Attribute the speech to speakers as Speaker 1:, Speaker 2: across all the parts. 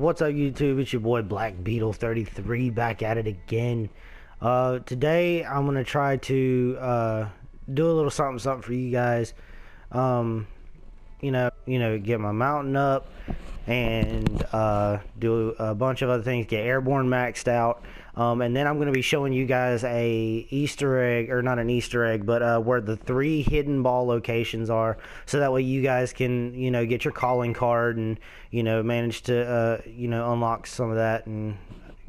Speaker 1: What's up, YouTube? It's your boy Black Beetle 33 back at it again. Today I'm gonna try to do a little something for you guys. Get my mountain up and do a bunch of other things. Get airborne maxed out. And then I'm going to be showing you guys a Easter egg, or not an Easter egg, but where the 3 hidden ball locations are, so that way you guys can, get your calling card and, manage to, unlock some of that and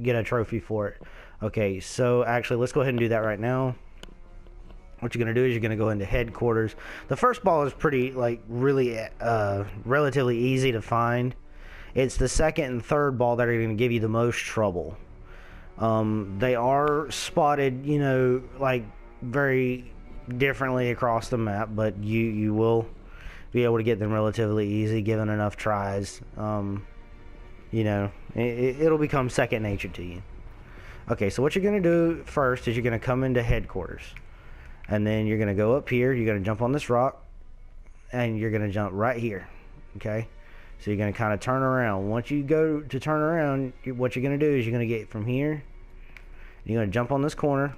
Speaker 1: get a trophy for it. Okay, so actually, let's go ahead and do that right now. What you're going to do is you're going to go into headquarters. The first ball is pretty, really relatively easy to find. It's the second and third ball that are going to give you the most trouble. They are spotted, very differently across the map, but you will be able to get them relatively easy given enough tries. It'll become second nature to you. Okay, so what you're going to do first is you're going to come into headquarters. And then you're going to go up here, you're going to jump on this rock, and you're going to jump right here. Okay? So you're going to kind of turn around. Once you go to turn around, what you're going to do is you're going to get from here. You're going to jump on this corner,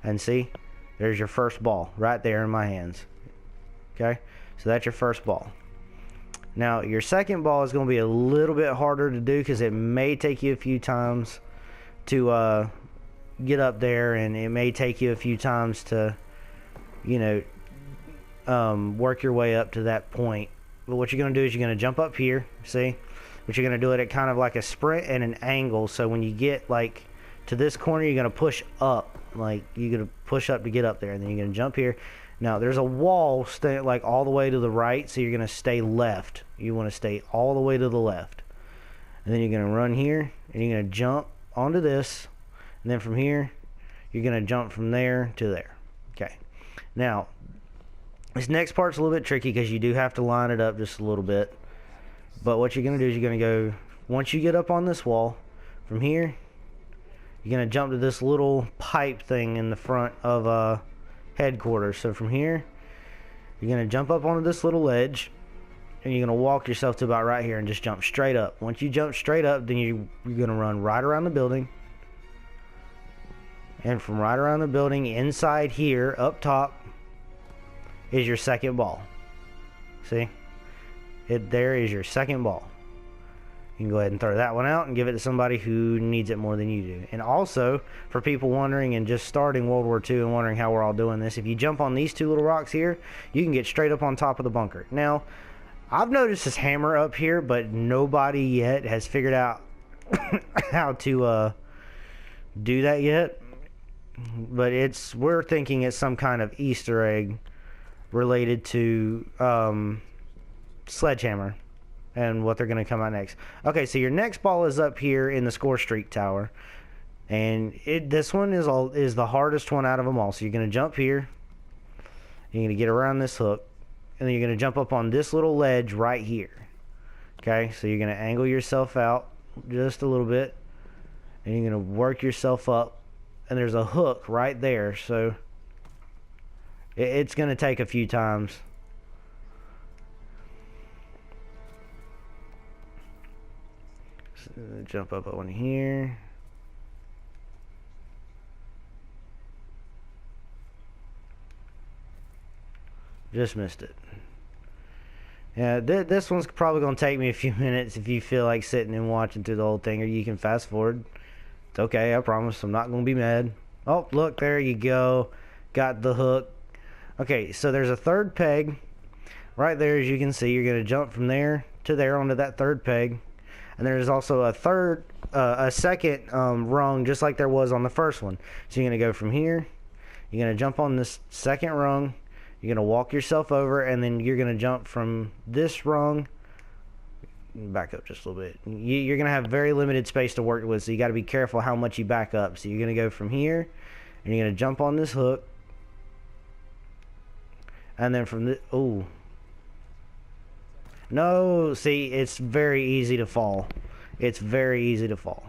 Speaker 1: and see, there's your first ball right there in my hands. Okay? So that's your first ball. Now, your second ball is going to be a little bit harder to do because it may take you a few times to get up there, and it may take you a few times to, work your way up to that point. But what you're going to do is you're going to jump up here, see? But you're going to do it at kind of like a sprint and an angle, so when you get, to this corner, you're going to push up. You're going to push up to get up there, and then you're going to jump here. Now, there's a wall all the way to the right, so you're going to stay left. You want to stay all the way to the left. And then you're going to run here, and you're going to jump onto this. And then from here, you're going to jump from there to there. Okay. Now, this next part's a little bit tricky because you do have to line it up just a little bit. But what you're going to do is you're going to go, once you get up on this wall, from here, you're going to jump to this little pipe thing in the front of headquarters. So from here, you're going to jump up onto this little ledge, and you're going to walk yourself to about right here and just jump straight up. Once you jump straight up, then you're going to run right around the building. And from right around the building, inside here, up top, is your second ball. See? There is your second ball. You can go ahead and throw that one out and give it to somebody who needs it more than you do. And also, for people wondering and just starting World War II and wondering how we're all doing this, if you jump on these 2 little rocks here, you can get straight up on top of the bunker. Now, I've noticed this hammer up here, but nobody yet has figured out how to do that yet. But we're thinking it's some kind of Easter egg related to Sledgehammer and what they're going to come out next. Okay, so your next ball is up here in the score streak tower, and this one is the hardest one out of them all. So you're going to jump here, you're going to get around this hook, and then you're going to jump up on this little ledge right here. Okay, so you're going to angle yourself out just a little bit, and you're going to work yourself up. And there's a hook right there, so it's going to take a few times. So jump up on here. Just missed it. Yeah, this one's probably going to take me a few minutes if you feel like sitting and watching through the whole thing, or you can fast forward. It's okay, I promise. I'm not going to be mad. Oh, look, there you go. Got the hook. Okay, so there's a third peg right there, as you can see. You're going to jump from there to there onto that third peg. And there's also a second rung, just like there was on the first one. So you're going to go from here. You're going to jump on this second rung. You're going to walk yourself over, and then you're going to jump from this rung. Back up just a little bit. You're going to have very limited space to work with, so you got to be careful how much you back up. So you're going to go from here, and you're going to jump on this hook, and then from the no, see, it's very easy to fall. It's very easy to fall.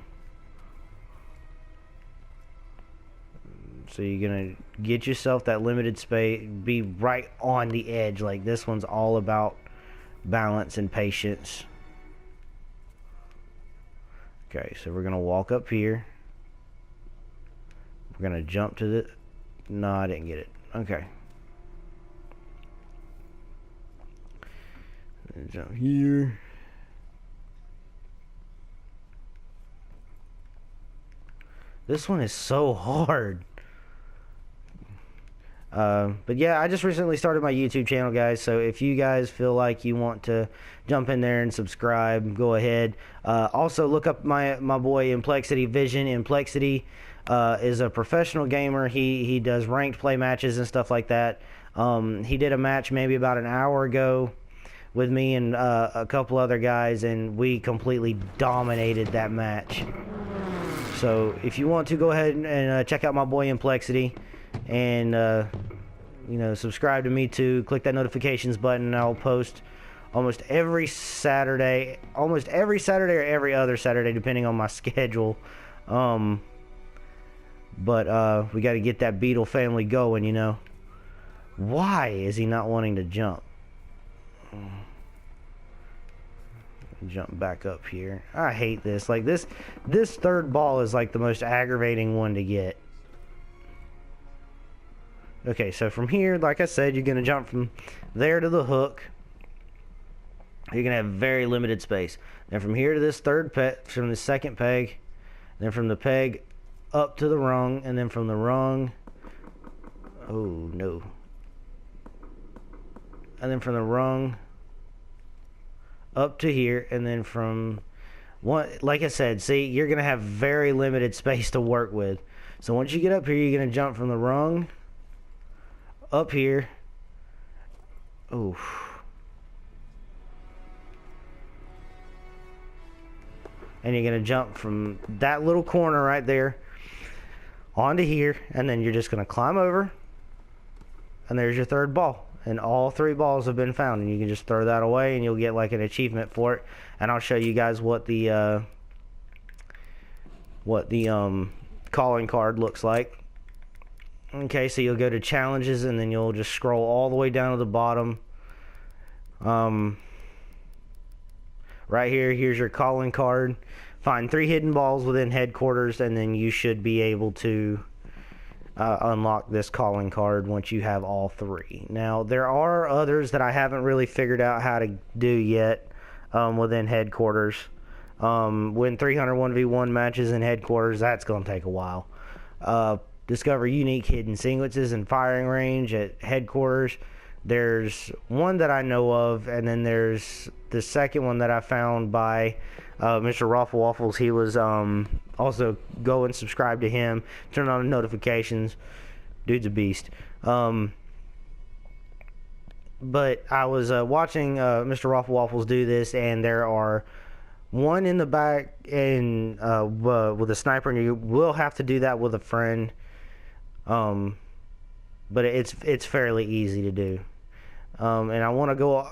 Speaker 1: So you're going to get yourself that limited space, be right on the edge. Like, this one's all about balance and patience. Okay, so we're gonna walk up here. We're gonna jump to the... No, I didn't get it. Okay. Jump here. This one is so hard. But yeah, I just recently started my YouTube channel, guys, so if you guys feel like you want to jump in there and subscribe, go ahead. Also, look up my boy Implexity Vision. Implexity is a professional gamer. He does ranked play matches and stuff like that. He did a match maybe about an hour ago with me and a couple other guys, and we completely dominated that match. So if you want to, go ahead and check out my boy Implexity, and you know, subscribe to me too. Click that notifications button, and I'll post almost every Saturday or every other Saturday, depending on my schedule. But we got to get that Beetle family going, you know. Why is he not wanting to jump? Jump back up here. I hate this. Like this third ball is like the most aggravating one to get. Okay, so from here, like I said, you're gonna jump from there to the hook. You're gonna have very limited space. Then from here to this third peg, from the second peg, then from the peg up to the rung, and then from the rung, oh no, and then from the rung up to here, and then from one, like I said, see, you're gonna have very limited space to work with. So once you get up here, you're gonna jump from the rung up here. Oh, and you're gonna jump from that little corner right there onto here, and then you're just gonna climb over, and there's your third ball. And all three balls have been found, and you can just throw that away, and you'll get like an achievement for it. And I'll show you guys what the calling card looks like. Okay, so you'll go to challenges, and then you'll just scroll all the way down to the bottom. Right here, here's your calling card. Find 3 hidden balls within headquarters, and then you should be able to unlock this calling card once you have all 3. Now, there are others that I haven't really figured out how to do yet within headquarters. Win 300 1v1 matches in headquarters, that's going to take a while. Discover unique hidden sequences and firing range at headquarters. There's one that I know of, and then there's the second one that I found by Mr. Raffle Waffles. He was also, go and subscribe to him. Turn on the notifications. Dude's a beast. But I was watching Mr. Raffle Waffles do this, and there are one in the back and with a sniper, and you will have to do that with a friend. But it's fairly easy to do. And I want to go.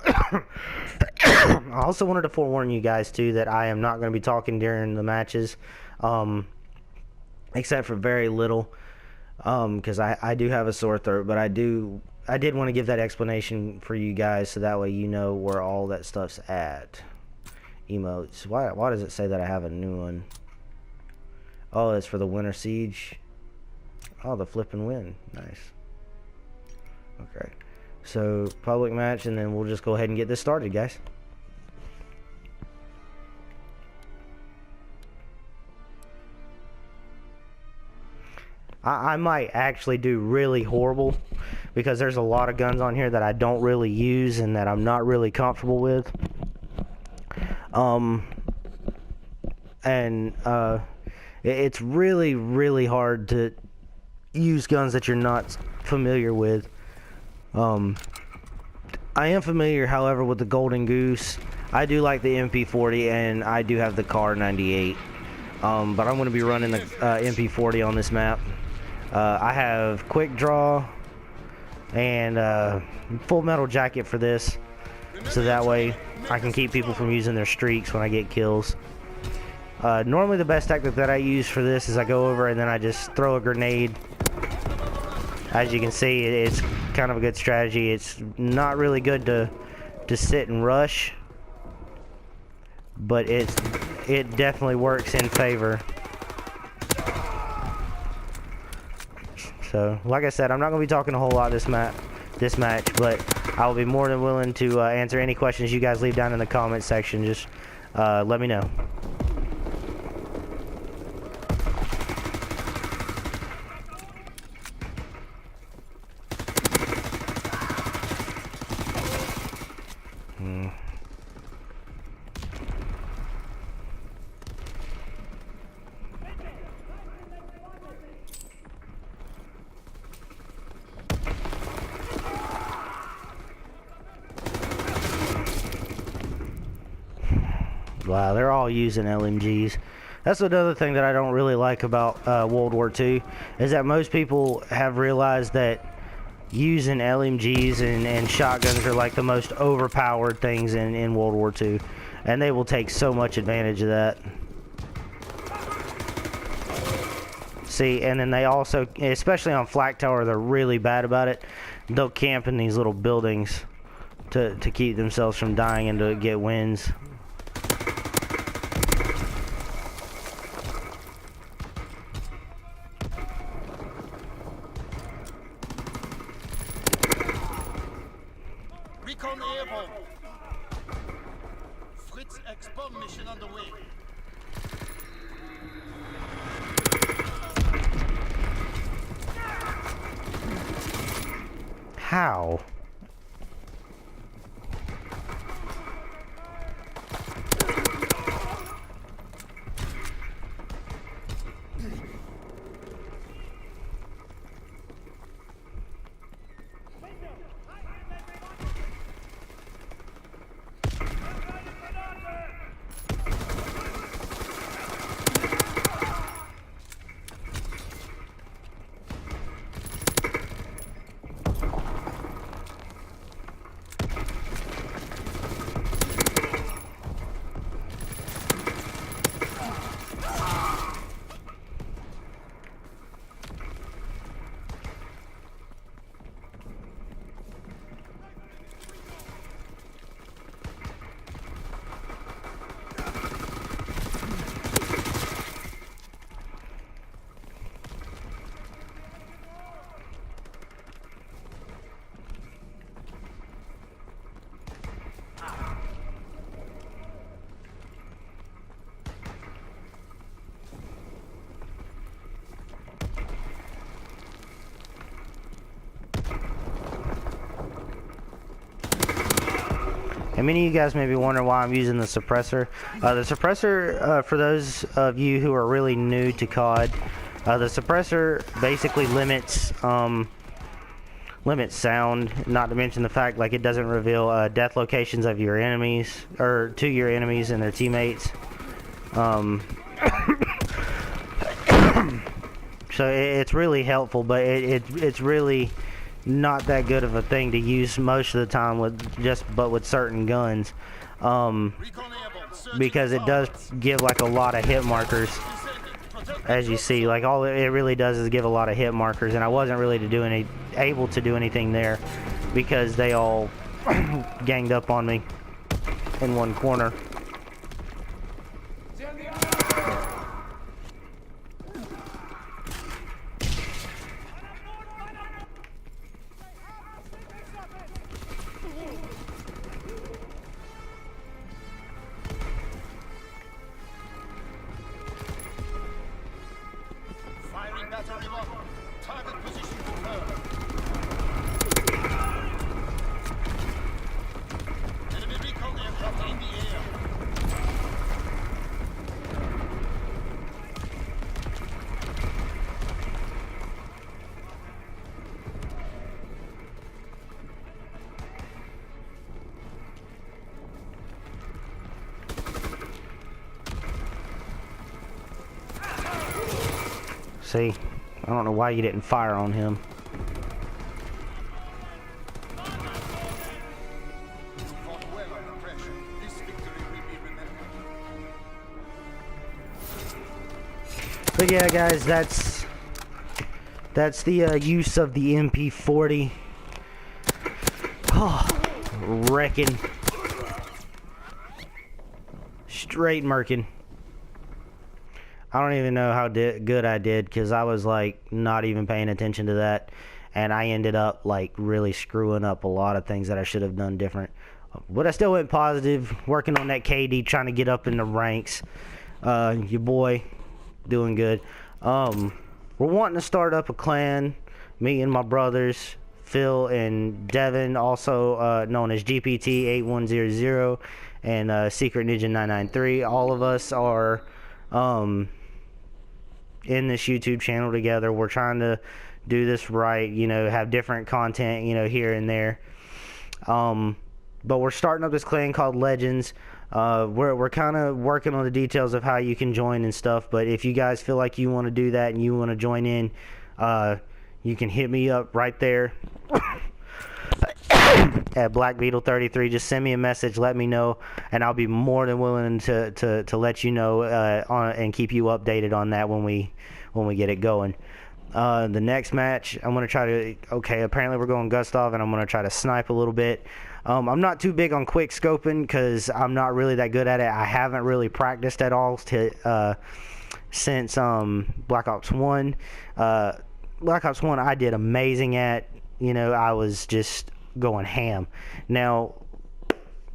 Speaker 1: I also wanted to forewarn you guys too that I am not going to be talking during the matches, except for very little, because I do have a sore throat. But I did want to give that explanation for you guys, so that way you know where all that stuff's at. Emotes. Why does it say that I have a new one? Oh, it's for the Winter Siege. Oh, the flip and win. Nice. Okay. So, public match, and then we'll just go ahead and get this started, guys. I might actually do really horrible, because there's a lot of guns on here that I don't really use and that I'm not really comfortable with. It's really, really hard to use guns that you're not familiar with. I am familiar, however, with the Golden Goose. I do like the MP40, and I do have the Car 98. But I'm going to be running the MP40 on this map. I have Quick Draw and Full Metal Jacket for this, so that way I can keep people from using their streaks when I get kills. Normally the best tactic that I use for this is I go over and then I just throw a grenade. As you can see, it's kind of a good strategy. It's not really good to sit and rush, but it definitely works in favor. So, like I said, I'm not going to be talking a whole lot this match, but I will be more than willing to answer any questions you guys leave down in the comment section. Just let me know. Wow, they're all using LMGs. That's another thing that I don't really like about World War II, is that most people have realized that using LMGs and shotguns are like the most overpowered things in World War II, and they will take so much advantage of that. See, and then they also, especially on Flak Tower, they're really bad about it. They'll camp in these little buildings to keep themselves from dying and to get wins.
Speaker 2: Recon airborne. Fritz X-bomb mission underway.
Speaker 1: How? And many of you guys may be wondering why I'm using the suppressor. The suppressor, for those of you who are really new to COD, the suppressor basically limits sound, not to mention the fact like it doesn't reveal death locations of your enemies, or to your enemies and their teammates. So it's really helpful, but it's really not that good of a thing to use most of the time with certain guns, because it does give like a lot of hit markers, as you see. Like all it really does is give a lot of hit markers, and I wasn't really able to do anything there because they all ganged up on me in one corner.
Speaker 2: Target position confirmed. Enemy recon aircraft in the air.
Speaker 1: See, I don't know why you didn't fire on him. But yeah, guys, that's the use of the MP40. Oh, wrecking, straight murking. I don't even know how good I did, because I was like not even paying attention to that, and I ended up like really screwing up a lot of things that I should have done different. But I still went positive, working on that KD, trying to get up in the ranks. Your boy doing good. We're wanting to start up a clan, me and my brothers Phil and Devin, also known as GPT8100 and Secret Ninja 993. All of us are in this YouTube channel together. We're trying to do this right, you know, have different content, you know, here and there. But we're starting up this clan called Legends. We're kind of working on the details of how you can join and stuff, but if you guys feel like you want to do that and you want to join in, you can hit me up right there at Black Beetle 33. Just send me a message, let me know, and I'll be more than willing to let you know and keep you updated on that when we get it going. The next match, I'm going to try to, apparently we're going Gustav, and I'm going to try to snipe a little bit. I'm not too big on quick scoping because I'm not really that good at it. I haven't really practiced at all since Black Ops 1. Black Ops 1 I did amazing at. You know, I was just going ham. Now,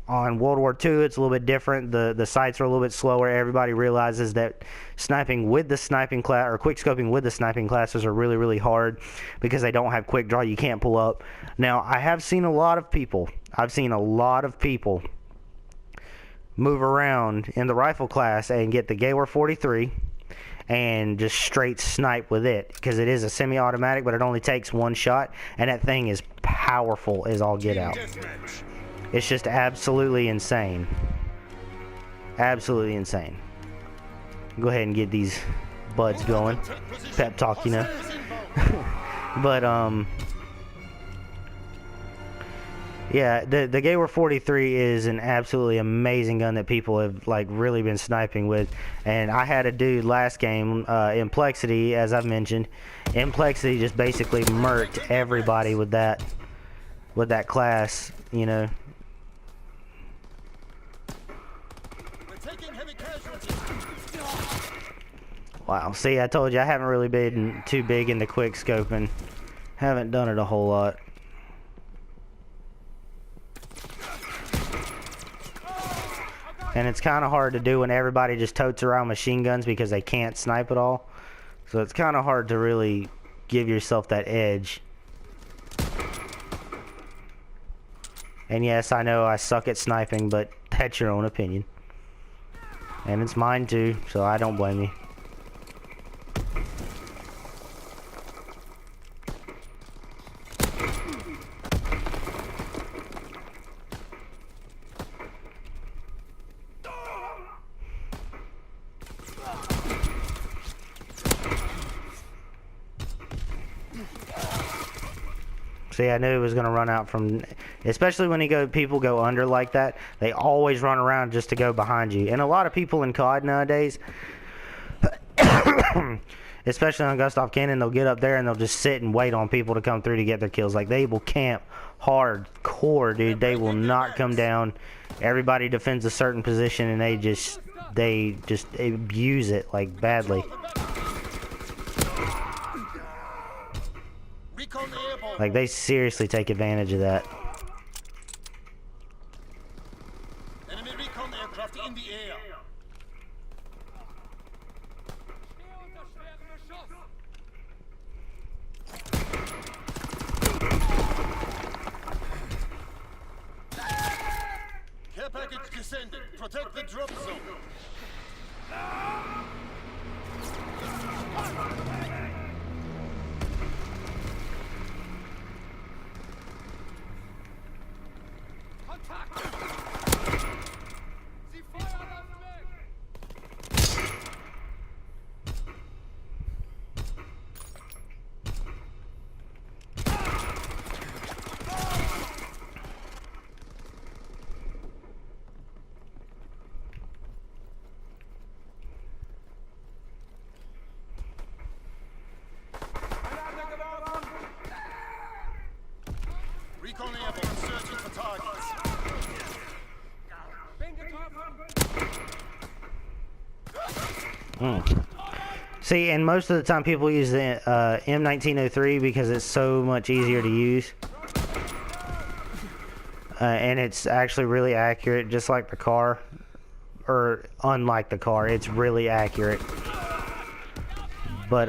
Speaker 1: on World War II, it's a little bit different. The sights are a little bit slower. Everybody realizes that sniping with the sniping class, or quick scoping with the sniping classes, are really, really hard because they don't have quick draw. You can't pull up. Now, I have seen a lot of people. I've seen a lot of people move around in the rifle class and get the Gaywar 43 and just straight snipe with it, because it is a semi-automatic, but it only takes one shot, and that thing is powerful as all get out. It's just absolutely insane. Absolutely insane. Go ahead and get these buds going. Pep talk, you know. But yeah, the Gaywar 43 is an absolutely amazing gun that people have like really been sniping with. And I had a dude last game, Implexity, as I've mentioned. Implexity just basically murked everybody with that class, you know. Wow, see, I told you I haven't really been too big into quick scoping. Haven't done it a whole lot. And it's kind of hard to do when everybody just totes around machine guns because they can't snipe at all. So it's kind of hard to really give yourself that edge. And yes, I know I suck at sniping, but that's your own opinion. And it's mine too, so I don't blame you. See, I knew it was going to run out from, especially when people go under like that, they always run around just to go behind you. And a lot of people in COD nowadays, especially on Gustav Cannon, they'll get up there and they'll just sit and wait on people to come through to get their kills. Like, they will camp hardcore, dude. They will not come down. Everybody defends a certain position and they just abuse it, like, badly. Like, they seriously take advantage of that.
Speaker 2: Enemy recon aircraft in the air. Care package descending. Protect the drop zone. Recon airborne, searching for targets.
Speaker 1: See, and most of the time people use the M1903 because it's so much easier to use. And it's actually really accurate, just like the car. Or unlike the car, it's really accurate. But,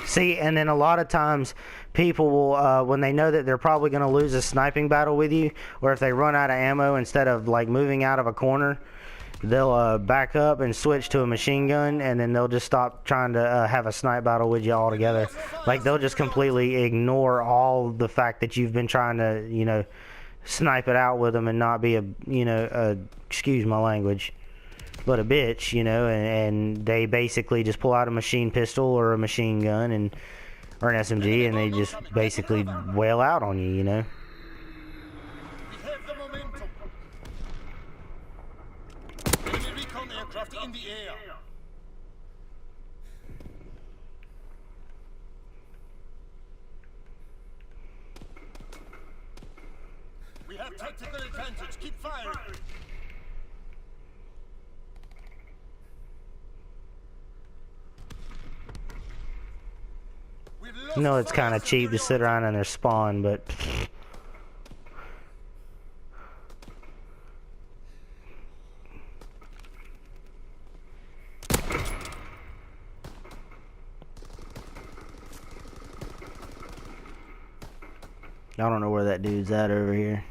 Speaker 1: see, and then a lot of times people will, when they know that they're probably going to lose a sniping battle with you, or if they run out of ammo, instead of like moving out of a corner, they'll back up and switch to a machine gun, and then they'll just stop trying to have a snipe battle with you altogether. Like, they'll just completely ignore all the fact that you've been trying to, you know, snipe it out with them and not be a, you know, excuse my language, but a bitch, you know, and they basically just pull out a machine pistol or a machine gun and or an SMG, and they just basically wail out on you, you know.
Speaker 2: We have the momentum. Enemy recon aircraft in the air. We have tactical advantage. Keep firing.
Speaker 1: You know, it's kind of cheap to sit around in their spawn, but I don't know where that dude's at over here.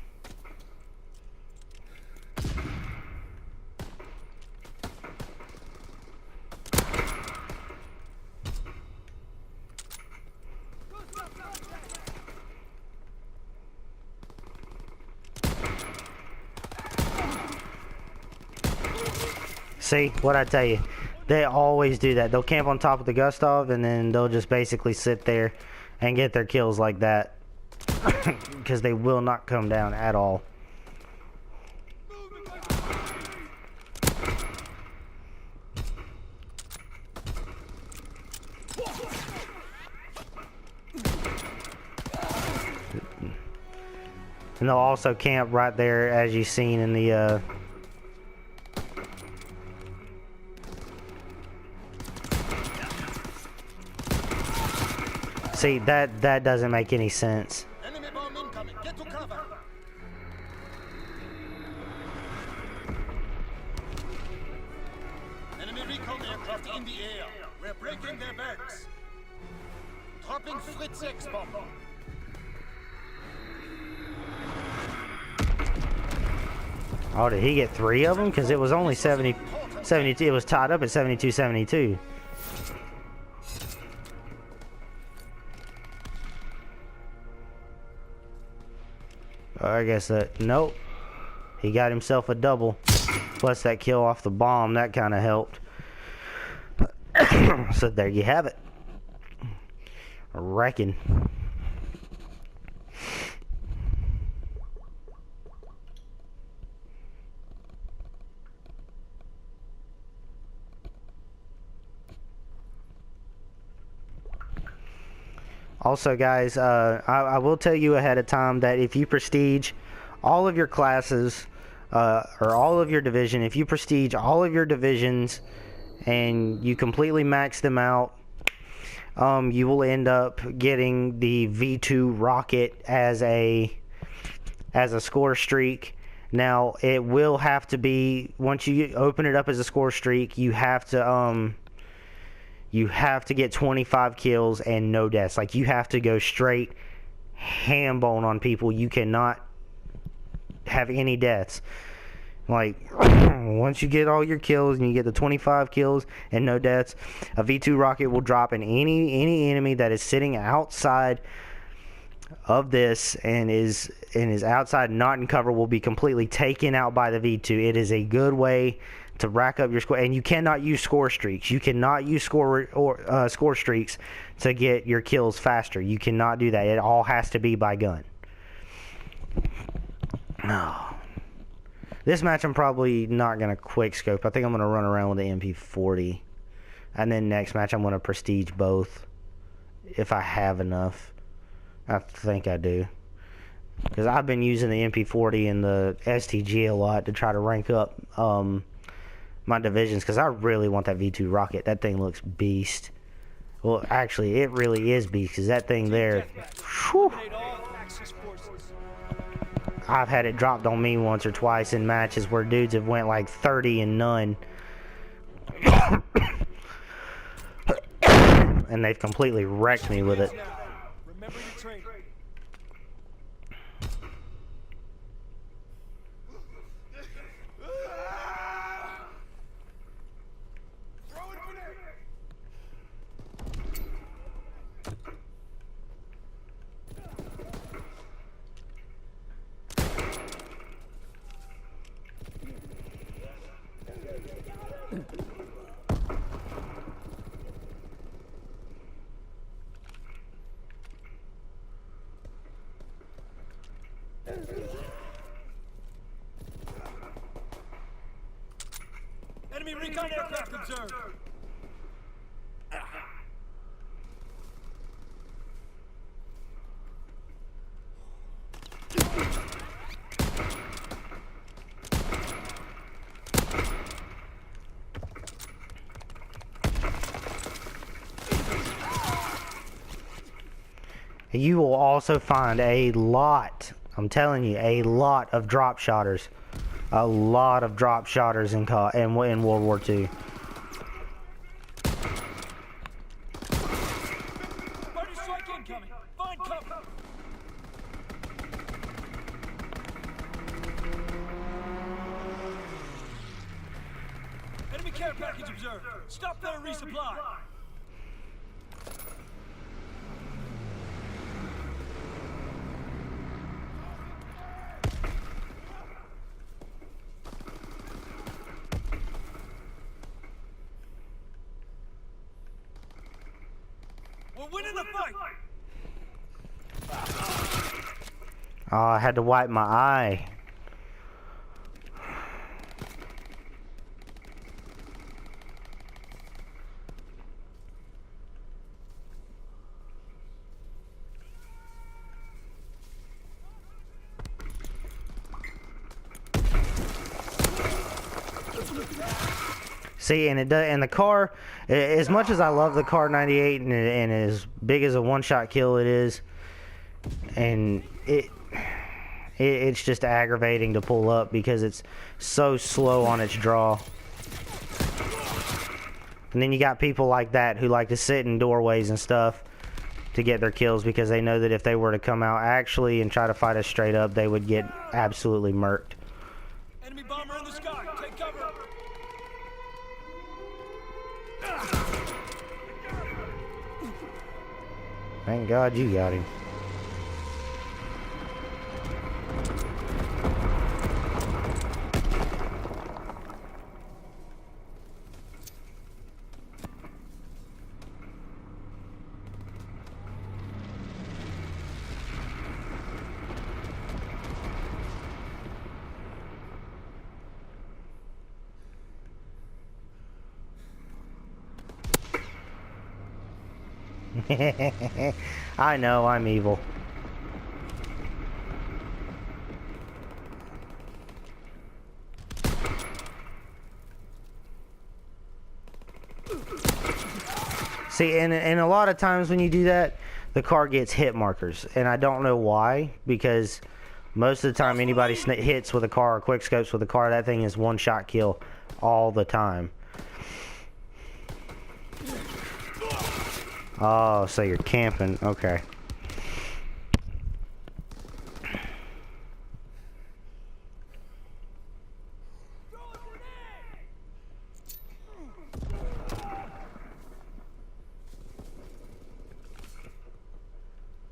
Speaker 1: See, what I tell you, they always do that. They'll camp on top of the Gustav, and then they'll just basically sit there and get their kills like that. Because they will not come down at all. And they'll also camp right there, as you've seen in the see, that doesn't make any sense.
Speaker 2: Enemy bomb incoming. Get to cover. Enemy recon aircraft in the air. We're breaking their backs. Dropping Fritz X bomb.
Speaker 1: Oh, did he get 3 of them? Because it was only 72. It was tied up at 72-72. I guess that, nope. He got himself a double. Plus that kill off the bomb, that kind of helped. So there you have it. I reckon. Also, guys, I will tell you ahead of time that if you prestige all of your classes, or all of your division, if you prestige all of your divisions and you completely max them out, you will end up getting the V2 rocket as a score streak. Now, it will have to be, once you open it up as a score streak, you have to get 25 kills and no deaths. Like, you have to go straight ham bone on people. You cannot have any deaths. Like, once you get all your kills and you get the 25 kills and no deaths, a V2 rocket will drop in any enemy that is sitting outside of this and is outside, not in cover, will be completely taken out by the V2. It is a good way to rack up your score, and you cannot use score streaks. You cannot use score streaks to get your kills faster. You cannot do that. It all has to be by gun. Oh. This match I'm probably not going to quick scope. I think I'm going to run around with the MP40. And then next match I'm going to prestige both. If I have enough. I think I do. Because I've been using the MP40 and the STG a lot to try to rank up my divisions. Because I really want that V2 rocket. That thing looks beast. Well, actually, it really is beast. Because that thing there... Whew, I've had it dropped on me once or twice in matches where dudes have went like 30 and none. And they've completely wrecked me with it.
Speaker 2: Remember your training. Enemy recon aircraft observed.
Speaker 1: You will also find a lot, I'm telling you, a lot of drop shotters. A lot of drop shotters in World War II.
Speaker 2: Party strike incoming. Find cover. Enemy care package observed. Stop there and resupply. We're winning the fight.
Speaker 1: Oh, I had to wipe my eye. See, and it does, and the car, as much as I love the car 98 and as big as a one-shot kill it is, and it's just aggravating to pull up because it's so slow on its draw. And then you got people like that who like to sit in doorways and stuff to get their kills because they know that if they were to come out actually and try to fight us straight up, they would get absolutely murked.
Speaker 2: Enemy bomber in the sky. Take cover.
Speaker 1: Thank God you got him. I know, I'm evil. See, and a lot of times when you do that, the car gets hit markers. And I don't know why, because most of the time anybody hits with a car or quick scopes with a car, that thing is one-shot kill all the time. Oh, so you're camping. Okay.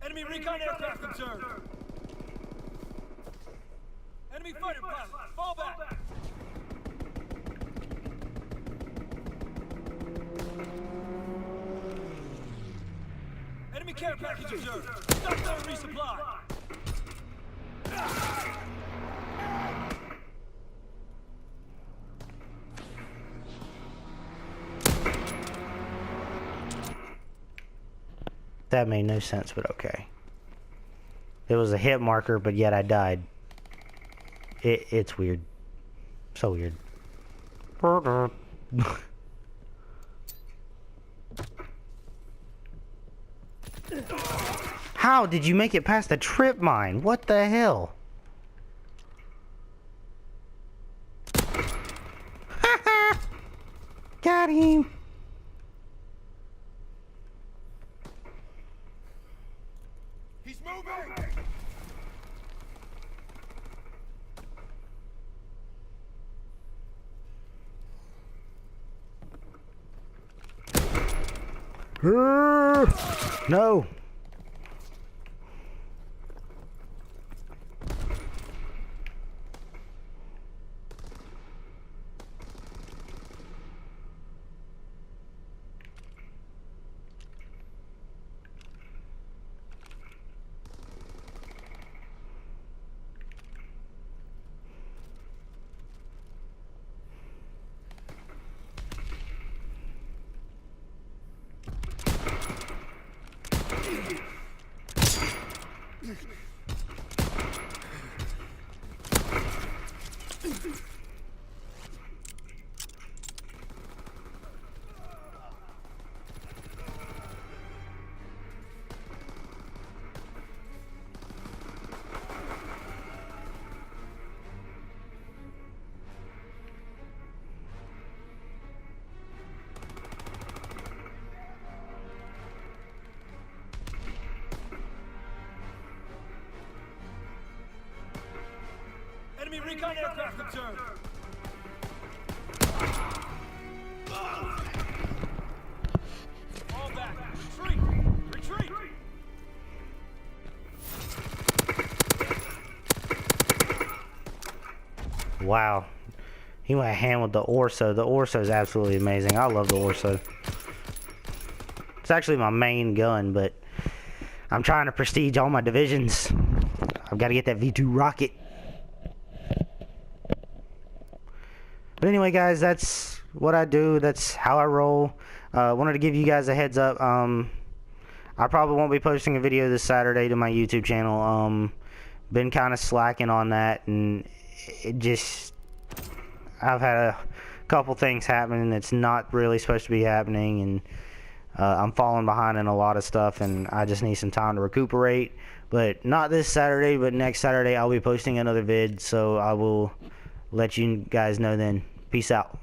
Speaker 2: Enemy recon aircraft observed. Enemy fighter pilot. Fall back. Enemy care package observed. Stop there and resupply.
Speaker 1: That made no sense, but okay. It was a hit marker, but yet I died. It's weird. So weird. How did you make it past the trip mine? What the hell? Got him.
Speaker 2: He's moving!
Speaker 1: No.
Speaker 2: Enemy recon aircraft observed. All back. Retreat! Retreat!
Speaker 1: Wow. He went hand with the Orso. The Orso is absolutely amazing. I love the Orso. It's actually my main gun, but I'm trying to prestige all my divisions. I've got to get that V2 rocket. But anyway, guys, that's what I do. That's how I roll. Wanted to give you guys a heads up. I probably won't be posting a video this Saturday to my YouTube channel. Been kind of slacking on that, and it just... I've had a couple things happening that's not really supposed to be happening, and I'm falling behind in a lot of stuff, and I just need some time to recuperate. But not this Saturday, but next Saturday I'll be posting another vid, so I will let you guys know then. Peace out.